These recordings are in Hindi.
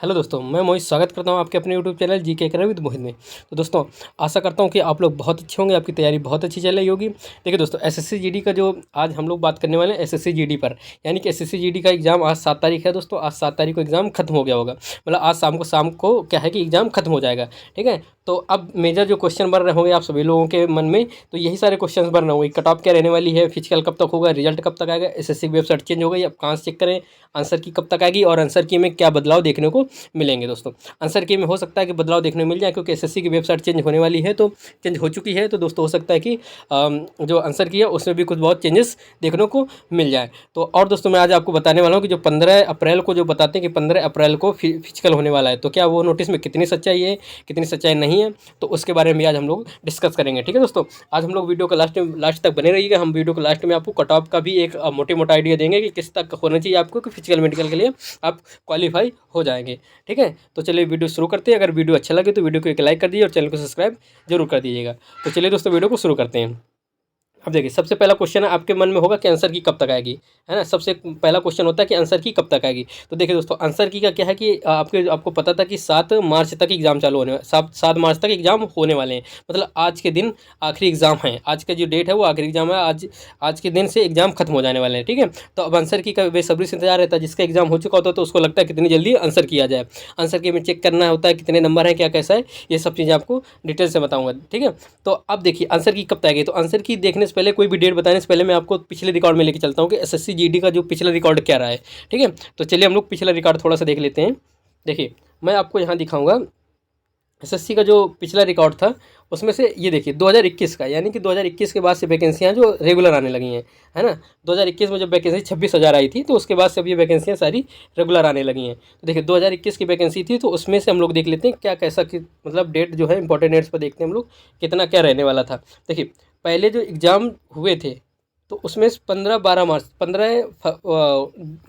हेलो दोस्तों, मैं मोहित स्वागत करता हूं आपके अपने YouTube channel GK career with Mohit में। तो दोस्तों, आशा करता हूं कि आप लोग बहुत अच्छे होंगे, आपकी तैयारी बहुत अच्छी चल रही होगी। देखिए दोस्तों, एसएससी जीडी का जो आज हम लोग बात करने वाले हैं एसएससी जीडी पर, यानी कि एसएससी जीडी का एग्ज़ाम आज 7 तारीख है दोस्तों। आज 7 तारीख को एग्ज़ाम खत्म हो गया होगा, मतलब आज शाम को क्या है कि एग्ज़ाम खत्म हो जाएगा। ठीक है, तो अब मेजर जो क्वेश्चन बन रहे होंगे आप सभी लोगों के मन में, तो यही सारे क्वेश्चन बन रहे होंगे। कट ऑफ क्या रहने वाली है, फिजिकल कब तक होगा, रिजल्ट कब तक आएगा, एसएससी की वेबसाइट चेंज हो गई, अब कहाँ से चेक करें, आंसर की कब तक आएगी और आंसर की में क्या बदलाव देखने को मिलेंगे दोस्तों। आंसर की में हो सकता है कि बदलाव देखने को मिल जाए, क्योंकि एसएससी की वेबसाइट चेंज होने वाली है, तो चेंज हो चुकी है। तो दोस्तों हो सकता है कि जो आंसर की है उसमें भी कुछ बहुत चेंजेस देखने को मिल जाए। तो और दोस्तों, मैं आज आपको बताने वाला हूँ कि जो 15 अप्रैल को जो बताते हैं कि 15 अप्रैल को फिजिकल होने वाला है, तो क्या वो नोटिस में कितनी सच्चाई है, कितनी सच्चाई नहीं है, तो उसके बारे में आज हम लोग डिस्कस करेंगे। ठीक है दोस्तों, आज हम लोग वीडियो को लास्ट तक बने रहिएगा। हम वीडियो को लास्ट में आपको कट ऑफ का भी एक मोटा आइडिया देंगे कि किस तक होना चाहिए आपको कि फिजिकल मेडिकल के लिए आप क्वालिफाई हो जाएंगे। ठीक है, तो चलिए वीडियो शुरू करते हैं। अगर वीडियो अच्छा लगे तो वीडियो को एक लाइक कर दीजिए और चैनल को सब्सक्राइब जरूर कर दीजिएगा। तो चलिए दोस्तों, वीडियो को शुरू करते हैं। अब देखिए, सबसे पहला क्वेश्चन है आपके मन में होगा कि आंसर की कब तक आएगी, है ना। सबसे पहला क्वेश्चन होता है कि आंसर की कब तक आएगी। तो देखिए दोस्तों, आंसर की का क्या है कि आपको पता था कि 7 मार्च तक एग्जाम चालू होने 7 मार्च तक एग्जाम होने वाले हैं, मतलब आज के दिन आखिरी एग्जाम है। आज का जो डेट है वो आखिरी एग्जाम है। आज के दिन से एग्जाम खत्म हो जाने वाले हैं। ठीक है, तो अब आंसर की का बेसब्री से इंतजार रहता है। जिसका एग्जाम हो चुका होता है तो उसको लगता है कितनी जल्दी आंसर किया जाए। आंसर की में चेक करना होता है कितने नंबर है, क्या कैसा है, ये सब चीज़ें आपको डिटेल से बताऊँगा। ठीक है, तो अब देखिए आंसर की कब तक आएगी। तो आंसर की देखने से पहले, कोई भी डेट बताने से पहले, मैं आपको पिछले रिकॉर्ड में लेके चलता हूँ कि एसएससी जीडी का जो पिछला रिकॉर्ड क्या रहा है। ठीक है, तो चलिए हम लोग पिछला रिकॉर्ड थोड़ा सा देख लेते हैं। देखिए, मैं आपको यहाँ दिखाऊंगा एसएससी का जो पिछला रिकॉर्ड था, उसमें से ये देखिए 2021 का, यानी कि 2021 के बाद से वैकेंसियाँ जो रेगुलर आने लगी हैं, है ना। 2021 में जब वैकेंसी 26,000 आई थी, तो उसके बाद से अब ये वैकेंसियाँ सारी रेगुलर आने लगी हैं। तो देखिए 2021 की वैकेंसी थी, तो उसमें से हम लोग देख लेते हैं क्या कैसा कि मतलब डेट जो है इंपॉर्टेंट डेट्स पर देखते हैं हम लोग कितना क्या रहने वाला था। देखिए, पहले जो एग्ज़ाम हुए थे तो उसमें 15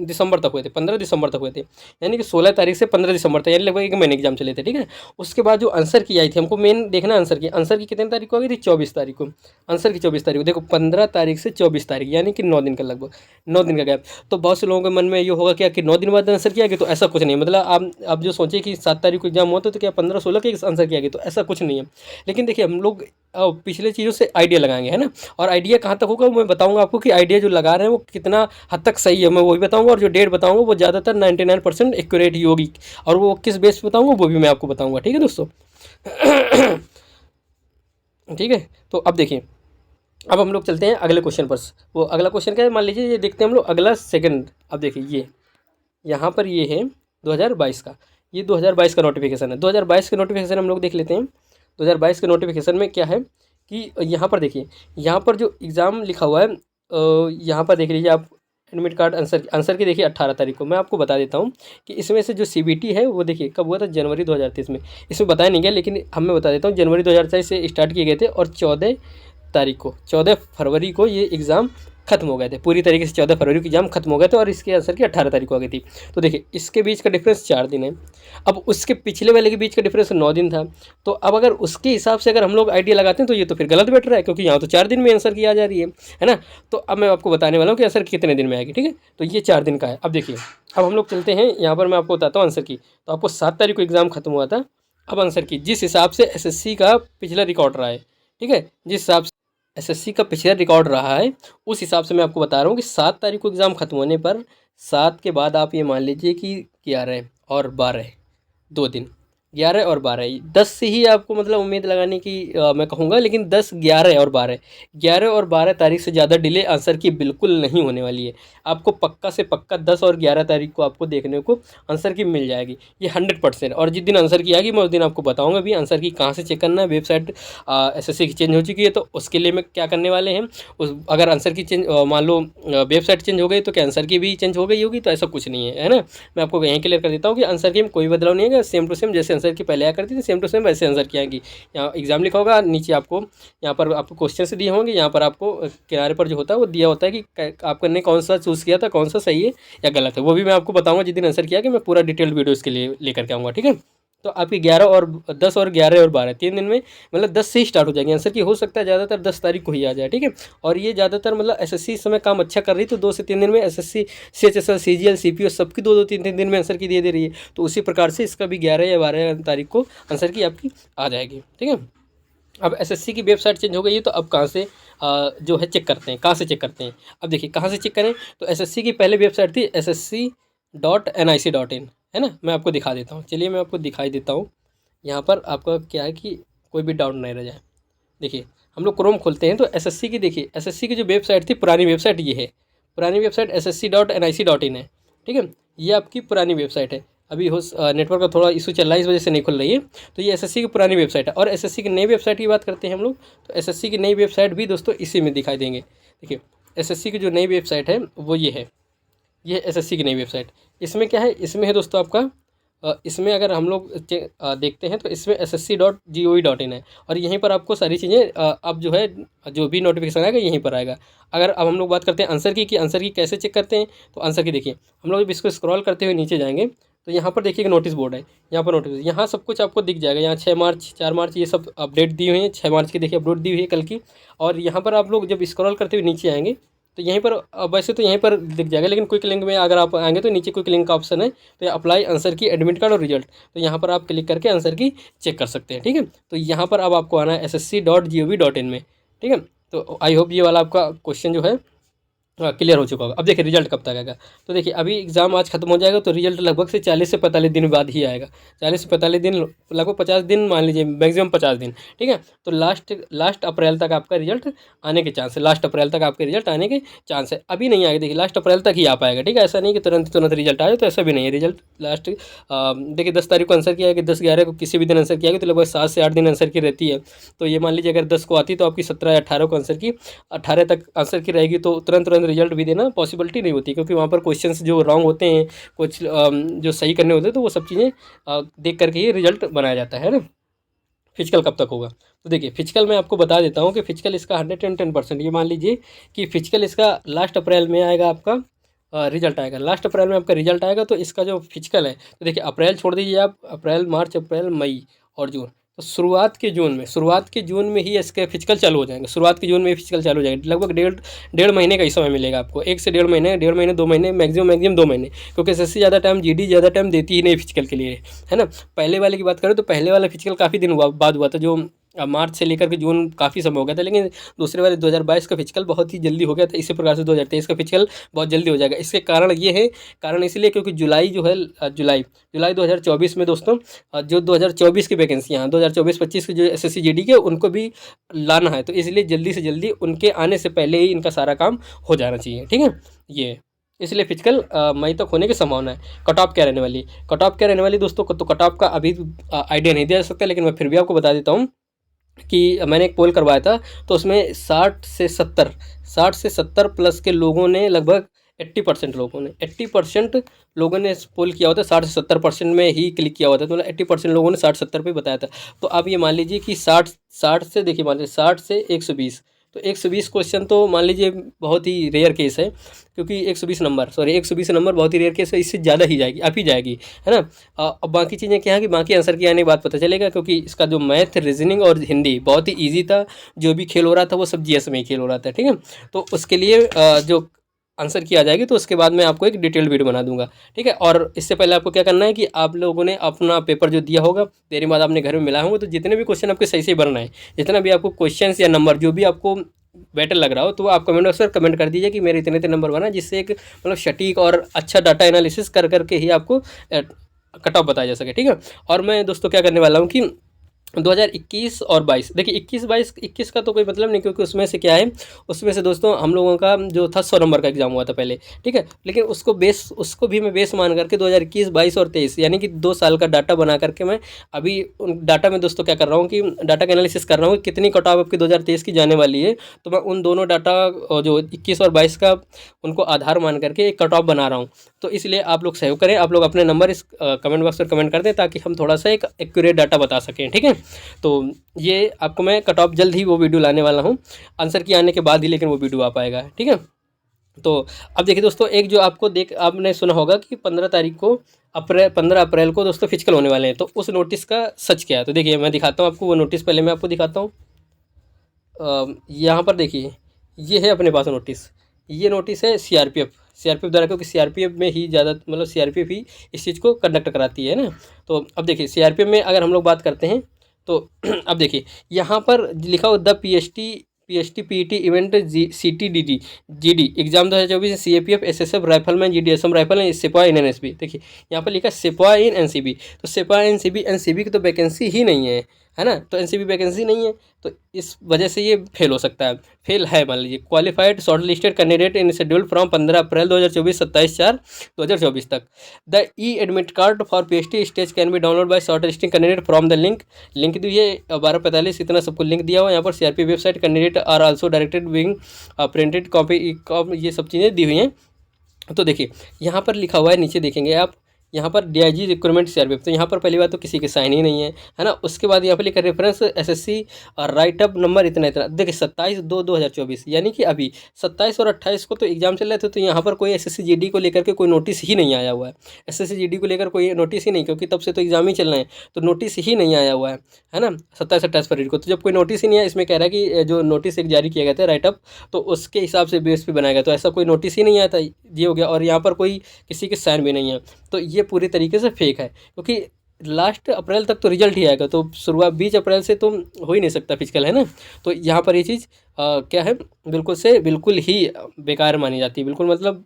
दिसंबर तक हुए थे, 15 दिसंबर तक हुए थे, यानी कि 16 तारीख से 15 दिसंबर तक, यानी लगभग 1 महीने एग्जाम चले थे। ठीक है, उसके बाद जो आंसर की आई थी, हमको मेन देखना आंसर की कितनी तारीख को आ गई थी, 24 तारीख को। आंसर की 24 तारीख को, देखो 15 तारीख से 24 तारीख, यानी कि 9 दिन का, लगभग 9 दिन का गैप। तो बहुत से लोगों के मन में ये होगा क्या कि 9 दिन बाद आंसर किया गया, तो ऐसा कुछ नहीं। मतलब आप जो सोचिए कि 7 तारीख को एग्जाम हुआ तो क्या 15-16 के आंसर किया गया, तो ऐसा कुछ नहीं है। लेकिन देखिए, हम लोग पिछले चीज़ों से आइडिया लगाएंगे, है ना। और आइडिया कहाँ तक होगा मैं बताऊंगा आपको कि आइडिया जो लगा रहे हैं वो कितना हद तक सही है, मैं वही बताऊंगा। और जो डेट बताऊंगा वो ज़्यादातर 99% एक्यूरेट ही होगी, और वो किस बेस पे बताऊंगा वो भी मैं आपको बताऊंगा। ठीक है दोस्तों। ठीक है, तो अब देखिए, अब हम लोग चलते हैं अगले क्वेश्चन पर। वो अगला क्वेश्चन क्या है, मान लीजिए ये देखते हैं हम लोग अगला सेकंड। अब देखिए, ये यहाँ पर ये है 2022 का, ये 2022 का नोटिफिकेशन है। 2022 का नोटिफिकेशन हम लोग देख लेते हैं। 2022 के नोटिफिकेशन में क्या है कि यहाँ पर देखिए, यहाँ पर जो एग्ज़ाम लिखा हुआ है, यहाँ पर देख लीजिए आप, एडमिट कार्ड आंसर की देखिए 18 तारीख को। मैं आपको बता देता हूँ कि इसमें से जो सीबीटी है वो देखिए कब हुआ था, जनवरी 2023 में। इसमें बताया नहीं गया, लेकिन हमें बता देता हूँ जनवरी 2023 से स्टार्ट किए गए थे, और 14 फरवरी को ये एग्ज़ाम खत्म हो गए थे पूरी तरीके से। 14 फरवरी को एग्जाम खत्म हो गए थे, और इसके आंसर की 18 तारीख को आ गई थी। तो देखिए, इसके बीच का डिफरेंस 4 दिन है। अब उसके पिछले वाले के बीच का डिफरेंस 9 दिन था। तो अब अगर उसके हिसाब से अगर हम लोग आइडिया लगाते हैं तो ये तो फिर गलत बैठ रहा है, क्योंकि यहाँ तो 4 दिन में आंसर की आ जा रही है ना। तो अब मैं आपको बताने वाला हूँ कि आंसर कितने दिन में आएगी। ठीक है, तो ये 4 दिन का है। अब देखिए, अब हम लोग चलते हैं यहाँ पर, मैं आपको बताता हूँ आंसर की। तो आपको 7 तारीख को एग्ज़ाम खत्म हुआ था। अब आंसर की जिस हिसाब से एसएससी का पिछला रिकॉर्ड रहा है, ठीक है, जिस हिसाब से एसएससी का पिछला रिकॉर्ड रहा है, उस हिसाब से मैं आपको बता रहा हूँ कि 7 तारीख को एग्ज़ाम खत्म होने पर 7 के बाद आप ये मान लीजिए कि 11 और 12, 2 दिन, 11 और 12, 10 से ही आपको मतलब उम्मीद लगाने की मैं कहूँगा। लेकिन 10, 11 और 12, 11 और 12 तारीख से ज़्यादा डिले आंसर की बिल्कुल नहीं होने वाली है। आपको पक्का से पक्का 10 और 11 तारीख को आपको देखने को आंसर की मिल जाएगी, ये 100%। और जिस दिन आंसर की आएगी मैं उस दिन आपको बताऊँगा भी आंसर की कहाँ से चेक करना है। वेबसाइट एसएससी की चेंज हो चुकी है, तो उसके लिए मैं क्या करने वाले हैं, उस अगर आंसर की चेंज मान लो वेबसाइट चेंज हो गई तो क्या आंसर की भी चेंज हो गई होगी, तो ऐसा कुछ नहीं है, है ना। मैं आपको यहीं क्लियर कर देता हूँ कि आंसर की में कोई बदलाव नहीं है, सेम टू सेम जैसे आंसर की पहले आया करती थी, सेम टू सेम वैसे आंसर की आएंगी। यहाँ एग्जाम लिखा होगा, नीचे आपको यहाँ पर आपको क्वेश्चन से दिए होंगे, यहाँ पर आपको किनारे पर जो होता है वो दिया होता है कि आपने कौन सा चूज़ किया था, कौन सा सही है या गलत है। वो भी मैं आपको बताऊँगा जिस दिन आंसर किया कि मैं पूरा डिटेल्ड वीडियो इसके लिए लेकर के आऊँगा। ठीक है, तो आपकी 11 और 10 और 11 और 12 3 दिन में मतलब 10 से ही स्टार्ट हो जाएगी आंसर की। हो सकता है ज़्यादातर 10 तारीख को ही आ जाए, ठीक है। और ये ज़्यादातर मतलब एसएससी इस समय काम अच्छा कर रही है, तो 2 से 3 दिन में एसएससी, सीएचएसएल, सीजीएल, सीपीओ सबकी 2-2 3-3 दिन में आंसर की दे रही है। तो उसी प्रकार से इसका भी 11 या 12 तारीख को आंसर की आपकी आ जाएगी, ठीक है। अब एसएससी की वेबसाइट चेंज हो गई है, तो अब कहाँ से जो है चेक करते हैं, कहाँ से चेक करते हैं। अब देखिए कहाँ से चेक करें, तो एसएससी की पहले वेबसाइट थी ssc.nic.in, है ना। मैं आपको दिखा देता हूँ, चलिए मैं आपको दिखाई देता हूँ। यहाँ पर आपका क्या है कि कोई भी डाउट नहीं रह जाए। देखिए हम लोग क्रोम खोलते हैं, तो एसएससी की देखिए, एसएससी की जो वेबसाइट थी पुरानी वेबसाइट ये है, पुरानी वेबसाइट ssc.nic.in है, ठीक है। ये आपकी पुरानी वेबसाइट है। अभी हो नेटवर्क का थोड़ा इशू चल रहा है, इस वजह से नहीं खुल रही है। तो ये एसएससी की पुरानी वेबसाइट है। और एसएससी की नई वेबसाइट की बात करते हैं हम लोग, तो एसएससी की नई वेबसाइट भी दोस्तों इसी में दिखाई देंगे। देखिए एसएससी की जो नई वेबसाइट है वो ये है, ये एसएससी की नई वेबसाइट। इसमें क्या है, इसमें है दोस्तों आपका इसमें अगर हम लोग देखते हैं तो इसमें ssc.gov.in है। और यहीं पर आपको सारी चीज़ें अब जो है जो भी नोटिफिकेशन आएगा यहीं पर आएगा। अगर अब हम लोग बात करते हैं आंसर की कि आंसर की कैसे चेक करते हैं, तो आंसर की देखिए हम लोग जब इसको स्क्रॉल करते हुए नीचे जाएंगे, तो यहाँ पर देखिए नोटिस बोर्ड है, यहाँ पर नोटिस, यहाँ सब कुछ आपको दिख जाएगा। यहाँ 6 मार्च 4 मार्च ये सब अपडेट दी हुई है, 6 मार्च की देखिए अपलोड दी हुई है कल की। और यहाँ पर आप लोग जब स्क्रॉल करते हुए नीचे आएंगे, तो यहीं पर वैसे तो यहीं पर दिख जाएगा, लेकिन क्विक लिंक में अगर आप आएंगे तो नीचे क्विक लिंक का ऑप्शन है, तो अप्लाई आंसर की एडमिट कार्ड और रिजल्ट, तो यहाँ पर आप क्लिक करके आंसर की चेक कर सकते हैं, ठीक है। तो यहाँ पर अब आपको आना है ssc.gov.in में, ठीक है। तो आई होप ये वाला आपका क्वेश्चन जो है क्लियर हो चुका होगा। अब देखिए रिजल्ट कब तक आएगा, तो देखिए अभी एग्जाम आज खत्म हो जाएगा, तो रिजल्ट लगभग से 40 से 45 दिन बाद ही आएगा। 40 से 45 दिन, लगभग 50 दिन मान लीजिए, मैक्सिमम 50 दिन, ठीक है। तो लास्ट अप्रैल तक आपका रिजल्ट आने के चांस है, लास्ट अप्रैल तक आपके रिजल्ट आने के चांस है। अभी नहीं आएगा, देखिए लास्ट अप्रैल तक ही आ पाएगा, ठीक है। ऐसा नहीं कि तुरंत तुरंत रिजल्ट आए, तो ऐसा भी नहीं है। रिजल्ट लास्ट देखिए 10 तारीख को आंसर किया है कि 10-11 को किसी भी दिन आंसर किया है, तो लगभग 7 से 8 दिन आंसर की रहती है। तो ये मान लीजिए अगर 10 को आती तो आपकी 17 या 18 को आंसर की, 18 तक आंसर की रहेगी, तो तुरंत तुरंत रिजल्ट भी देना पॉसिबिलिटी नहीं होती, क्योंकि वहाँ पर क्वेश्चंस जो रॉन्ग होते हैं, कुछ जो सही करने होते हैं, तो वो सब चीज़ें देख करके ही रिजल्ट बनाया जाता है ना। फिजिकल कब तक होगा, तो देखिए फिजिकल मैं आपको बता देता हूँ कि फिजिकल इसका 110%, ये मान लीजिए कि फिजिकल इसका लास्ट अप्रैल में आएगा, आपका रिजल्ट आएगा लास्ट अप्रैल में आपका रिजल्ट आएगा। तो इसका जो फिजिकल है, तो देखिए अप्रैल छोड़ दीजिए आप, अप्रैल मार्च अप्रैल मई और जून, तो शुरुआत के जून में ही इसके फिजिकल चालू हो जाएंगे। शुरुआत के जून में फिजिकल चालू हो जाएंगे, लगभग डेढ़ महीने का ही समय मिलेगा आपको, 1 से 1.5 महीने 2 महीने, मैक्सिमम 2 महीने, क्योंकि एसएससी ज़्यादा टाइम, जीडी ज़्यादा टाइम देती ही नहीं फिजिकल के लिए, है ना। पहले वाले की बात करें तो पहले वाला फिजिकल काफ़ी दिन बाद हुआ था, जो मार्च से लेकर के जून काफ़ी समय हो गया था। लेकिन दूसरे वाले 2022 का फिजिकल बहुत ही जल्दी हो गया था। इसी प्रकार से 2023 का फिजिकल बहुत जल्दी हो जाएगा। इसके कारण ये है, कारण इसलिए क्योंकि जुलाई जो है जुलाई 2024 में दोस्तों, जो 2024 की वैकेंसी हैं, 2024-25 की जो एसएससी जीडी के, उनको भी लाना है। तो इसलिए जल्दी से जल्दी उनके आने से पहले ही इनका सारा काम हो जाना चाहिए, ठीक है। ये इसलिए फिजिकल मई तक होने की संभावना है। कट ऑफ क्या रहने वाली, दोस्तों, तो कट ऑफ का अभी आइडिया नहीं दिया जा सकता, लेकिन मैं फिर भी आपको बता देता हूँ कि मैंने एक पोल करवाया था, तो उसमें 60 से 70 प्लस के लोगों ने, लगभग 80% लोगों ने इस पोल किया हुआ था, 60 से 70% में ही क्लिक किया हुआ था, तो मतलब 80% लोगों ने 60-70 पे बताया था। तो आप ये मान लीजिए कि 60 से, देखिए मान लीजिए 60 से 120, तो 120 क्वेश्चन तो मान लीजिए बहुत ही रेयर केस है, क्योंकि 120 नंबर बहुत ही रेयर केस है, इससे ज़्यादा ही जाएगी, आप ही जाएगी, है ना। अब बाकी चीज़ें क्या है कि बाकी आंसर की आने के बाद पता चलेगा, क्योंकि इसका जो मैथ, रीजनिंग और हिंदी बहुत ही ईजी था। जो भी खेल हो रहा था वो सब जीएस में ही खेल हो रहा था, ठीक है। तो उसके लिए जो आंसर की आ जाएगी, तो उसके बाद मैं आपको एक डिटेल्ड वीडियो बना दूंगा, ठीक है। और इससे पहले आपको क्या करना है कि आप लोगों ने अपना पेपर जो दिया होगा, देने बाद आपने घर में मिला होंगे, तो जितने भी क्वेश्चन आपके सही से भरना है, जितना भी आपको क्वेश्चन या नंबर जो भी आपको बेटर लग रहा हो, तो आप कमेंट बॉक्स पर कमेंट कर दीजिए कि मेरे इतने इतने नंबर बना, जिससे एक मतलब सटीक और अच्छा डाटा एनालिसिस कर करके ही आपको कट ऑफ बताया जा सके, ठीक है। और मैं दोस्तों क्या करने वाला हूँ कि 2021 और 22, देखिए 21 का तो कोई मतलब नहीं, क्योंकि उसमें से क्या है, उसमें से दोस्तों हम लोगों का जो था 100 नंबर का एग्जाम हुआ था पहले, ठीक है। लेकिन उसको भी मैं बेस मान करके 2021, 22 और 23 यानी कि 2 साल का डाटा बना करके मैं अभी उन डाटा में दोस्तों क्या कर रहा हूँ कि डाटा का एनालिसिस कर रहा हूँ कि कितनी कट ऑफ आपकी 2023 की जाने वाली है। तो मैं उन दोनों डाटा जो 21 और 22 का, उनको आधार मान करके एक कट ऑफ बना रहा हूँ। तो इसलिए आप लोग सहयोग करें, आप लोग अपने नंबर इस कमेंट बॉक्स पर कमेंट कर दें, ताकि हम थोड़ा सा एक एक्यूरेट डाटा बता सकें, ठीक है। तो ये आपको मैं कट ऑफ जल्द ही वो वीडियो लाने वाला हूँ, आंसर की आने के बाद ही, लेकिन वो वीडियो आ पाएगा, ठीक है। तो अब देखिए दोस्तों, एक जो आपको आपने सुना होगा कि 15 तारीख को 15 अप्रैल को दोस्तों फिजिकल होने वाले हैं, तो उस नोटिस का सच क्या है? तो देखिए मैं दिखाता हूँ आपको वो नोटिस, पहले मैं आपको दिखाता हूँ। यहाँ पर देखिए, ये है अपने पास नोटिस, ये नोटिस है सीआरपीएफ द्वारा, क्योंकि सीआरपीएफ में ही ज़्यादा मतलब सीआरपीएफ ही इस चीज़ को कंडक्ट कराती है ना। तो अब देखिए सीआरपीएफ में अगर हम लोग बात करते हैं तो अब देखिए यहाँ पर लिखा हो the PHT PET event CTDD GD exam 2024 CAPF SSF rifleman GD Assam rifle सिपाही इन एनएसबी। देखिए यहाँ पर लिखा सिपाही इन एनसीबी, तो सिपाही एनसीबी की तो वैकेंसी ही नहीं है ना, तो एनसीबी वैकेंसी नहीं है, तो इस वजह से ये फेल हो सकता है, फेल है मान लीजिए। Qualified short listed candidate in schedule from 15 April 2024 27/4/2024 तक। The e admit card for PhD stage can be download by short listing candidate from the link दी है 12:45 इतना सबको लिंक दिया हुआ है यहाँ पर। CRP website candidate are also directed wing printed copy, ये सब चीज़ें दी हुई हैं। तो देखिए यहाँ पर लिखा हुआ है, नीचे देखेंगे आप, यहाँ पर डीआईजी रिक्रूटमेंट सीआरपीएफ, तो यहाँ पर पहली बात तो किसी के साइन ही नहीं है ना। उसके बाद यहाँ पर लिखा रेफरेंस एसएससी और राइट अप नंबर इतना इतना। देखिए 27/2/2024, यानी कि अभी 27 और 28 को तो एग्जाम चल रहे थे, तो यहाँ पर कोई एसएससी जीडी को लेकर के कोई नोटिस ही नहीं आया हुआ है। एसएससी जीडी को लेकर कोई नोटिस ही नहीं, क्योंकि तब से तो एग्जाम ही चल रहे हैं, तो नोटिस ही नहीं आया हुआ है ना 27-28 फरवरी को। तो जब कोई नोटिस ही नहीं है, इसमें कह रहा है कि जो नोटिस एक जारी किया गया था राइट अप, तो उसके हिसाब से बेस पे बनाया गया, तो ऐसा कोई नोटिस ही नहीं आया था, ये हो गया। और यहाँ पर कोई किसी के साइन भी नहीं है, तो ये पूरी तरीके से फेक है, क्योंकि लास्ट अप्रैल तक तो रिजल्ट ही आएगा, तो शुरुआत 20 अप्रैल से तो हो ही नहीं सकता फिजिकल, है ना। तो यहाँ पर ये चीज़ क्या है, बिल्कुल से बिल्कुल ही बेकार मानी जाती है, बिल्कुल मतलब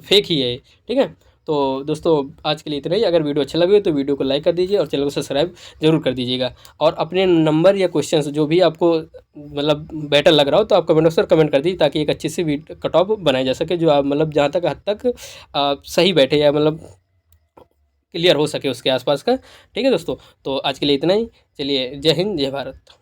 फेक ही है, ठीक है। तो दोस्तों आज के लिए इतना ही। अगर वीडियो अच्छा लगे तो वीडियो को लाइक कर दीजिए और चैनल को सब्सक्राइब जरूर कर दीजिएगा। और अपने नंबर या क्वेश्चंस जो भी आपको मतलब बेटर लग रहा हो, तो आप कमेंट बॉक्स पर कमेंट कर दीजिए, ताकि एक अच्छी सी कट ऑफ बनाई जा सके, जो आप मतलब जहाँ तक हद तक सही बैठे या मतलब क्लियर हो सके उसके आसपास का, ठीक है दोस्तों। तो आज के लिए इतना ही, चलिए जय हिंद जय भारत।